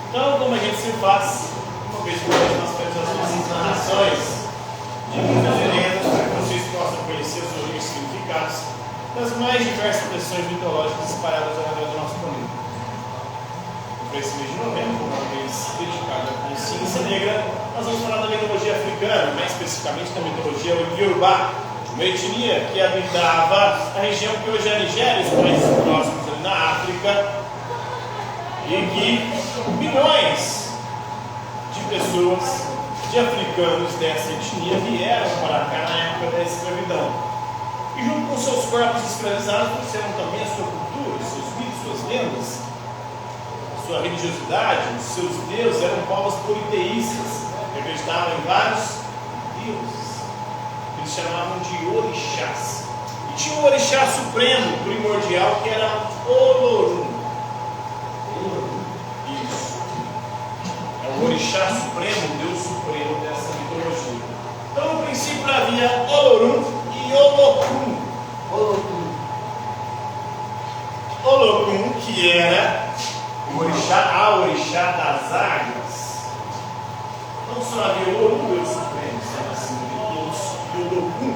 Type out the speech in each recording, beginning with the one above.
Então, como a gente se faz, uma vez por mês nós temos as nossas narrações de muitas lendas para que vocês possam conhecer os origens e significados das mais diversas expressões mitológicas espalhadas ao redor do nosso planeta. Para esse mês de novembro, uma vez dedicado à consciência negra, nós vamos falar da mitologia africana, mais especificamente da mitologia Yorubá, uma etnia que habitava a região que hoje é a Nigéria, os países próximos ali na África, e que milhões de pessoas, de africanos dessa etnia, vieram para cá na época da escravidão. E junto com seus corpos escravizados, trouxeram também a sua cultura, seus mitos, suas lendas, a sua religiosidade, os seus deuses. Eram povos politeístas, que acreditavam em vários deuses, que eles chamavam de orixás. E tinha um orixá supremo, primordial, que era Olorum. Isso. É o orixá supremo, o Deus supremo dessa mitologia. Então, no princípio, havia Olorum e Olokun. Olokun, que era o orixá, a orixá das águas. Não só havia o Olorum, Deus supremo, sendo assim, Deus e Olokun.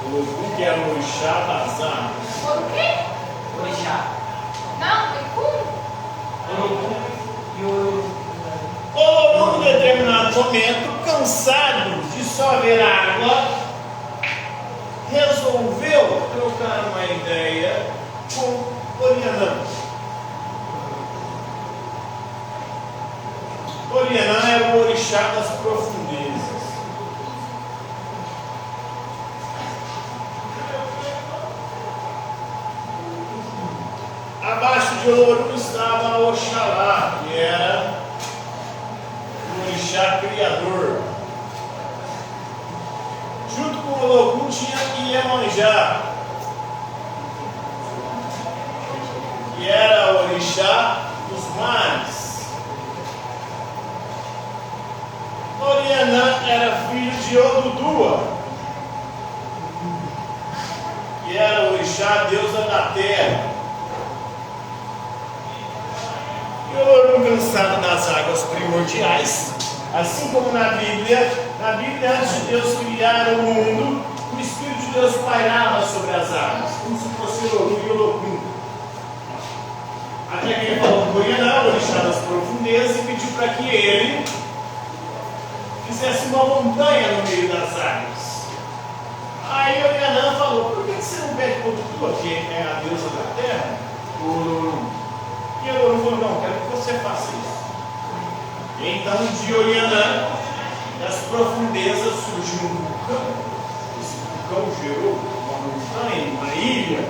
Olokun, que era o orixá das águas. O quê? Orixá. Não, é cum? Olokun e o Olokun, em determinado momento, cansado de só ver água, resolveu trocar uma ideia com Orianã. Orianã é o orixá das profundezas. Abaixo de Olorum estava Oxalá, que era o orixá criador. Junto com o Olokun tinha Iemanjá, que era o orixá dos mares. Orianã era filho de Odudua, que era o orixá deusa da terra. E o Olorum, cansado das águas primordiais, assim como na Bíblia, antes de Deus criar o mundo, o Espírito de Deus pairava sobre as águas, como se fosse Olorum e Olokun. Até que ele falou com Orianã, o orixá das profundezas, e pediu para que ele fizesse uma montanha no meio das águas. Aí Orianã falou: por que você não pede para Odudua, que é a deusa da terra, o Olorum? E o Olorum falou: não, quero que você faça isso. E então, de Orianã, das profundezas surgiu um vulcão. Esse vulcão gerou uma montanha, uma ilha.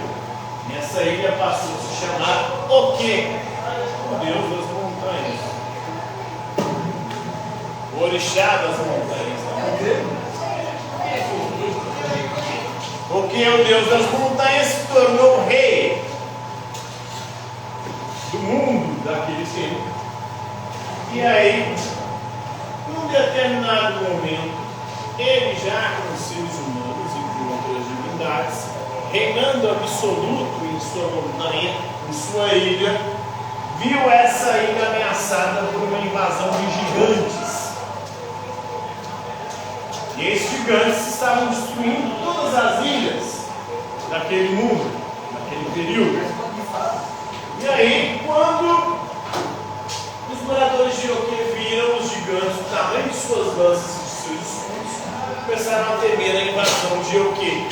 Nessa ilha passou a se chamar Oquê, o deus das montanhas, o orixá das montanhas. Oquê, o deus das montanhas, se tornou rei do mundo daquele tempo. E aí, num determinado momento, ele já com os seres humanos e com outras divindades, reinando absoluto em sua montanha, em sua ilha, viu essa ilha ameaçada por uma invasão de gigantes. E esses gigantes estavam destruindo todas as ilhas daquele mundo, naquele período. E aí, quando os moradores de Oquê viram os gigantes, o tamanho de suas lanças e de seus escudos, começaram a temer a invasão de Oquê.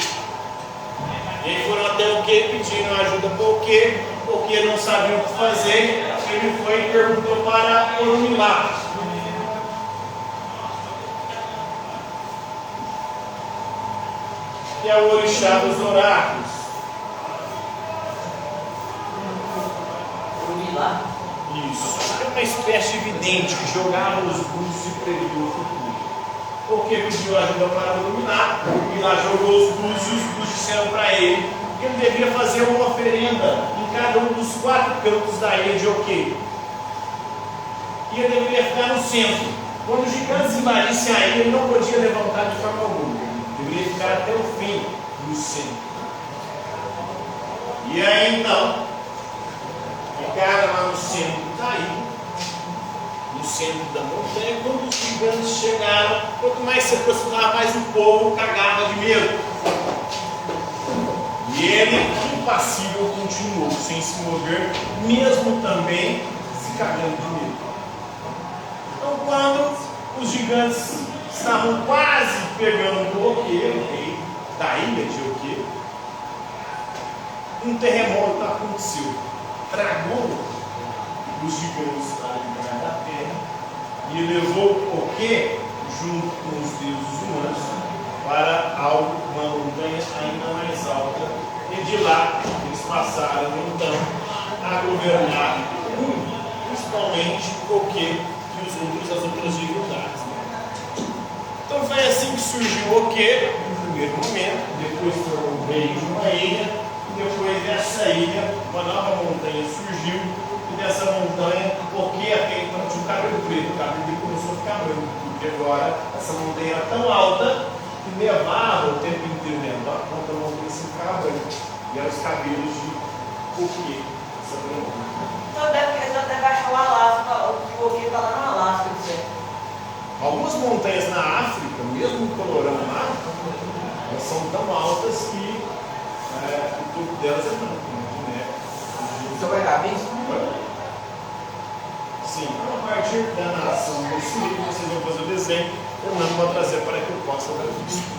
E aí foram até Oquê, pedindo ajuda para Oquê. Oquê não sabia o que fazer. Ele foi e perguntou para Orumilá. Que é o orixá dos oráculos. Orumilá. Isso. É uma espécie de vidente que jogava os búzios e previa o futuro. Oquê pediu ajuda para Orumilá. Orumilá jogou os búzios e os búzios disseram para ele que ele devia fazer uma oferenda em cada um dos 4 cantos da ilha de Oquê. E ele deveria ficar no centro. Quando os gigantes invadissem a ilha, ele não podia levantar de forma alguma. Deveria ficar até o fim do centro. E aí então, ficaram lá no centro da ilha, no centro da montanha. Quando os gigantes chegaram, quanto mais se aproximava, mais o povo cagava de medo. E ele, impassível, continuou sem se mover, mesmo também se cagando de medo. Então, quando os gigantes estavam quase pegando o Oquê, o rei da ilha de Oquê, um terremoto aconteceu, tragou os gigantes para livrar da terra e levou o Oquê junto com os deuses humanos para uma montanha ainda mais alta, e de lá eles passaram então a governar o mundo, principalmente o Oquê e as outras divindades. Então foi assim que surgiu o Oquê no primeiro momento, depois foi o rei de uma ilha. Depois dessa ilha, uma nova montanha surgiu, e dessa montanha, porque até então tinha um cabelo preto, o cabelo começou a ficar branco, porque agora essa montanha era tão alta que levava o tempo inteiro dentro da ponta da montanha se ficava branco, e eram os cabelos de Oquê, essa montanha. Então deve achar o Alasca, o Oquê está lá no Alasca, não sei. Algumas montanhas na África, mesmo no colorão lá, elas são tão altas que o topo delas é branco, de neve. Você vai dar bem? Sim, a partir da narração desse livro, vocês vão fazer o desenho, eu não vou trazer para que eu possa ver isso.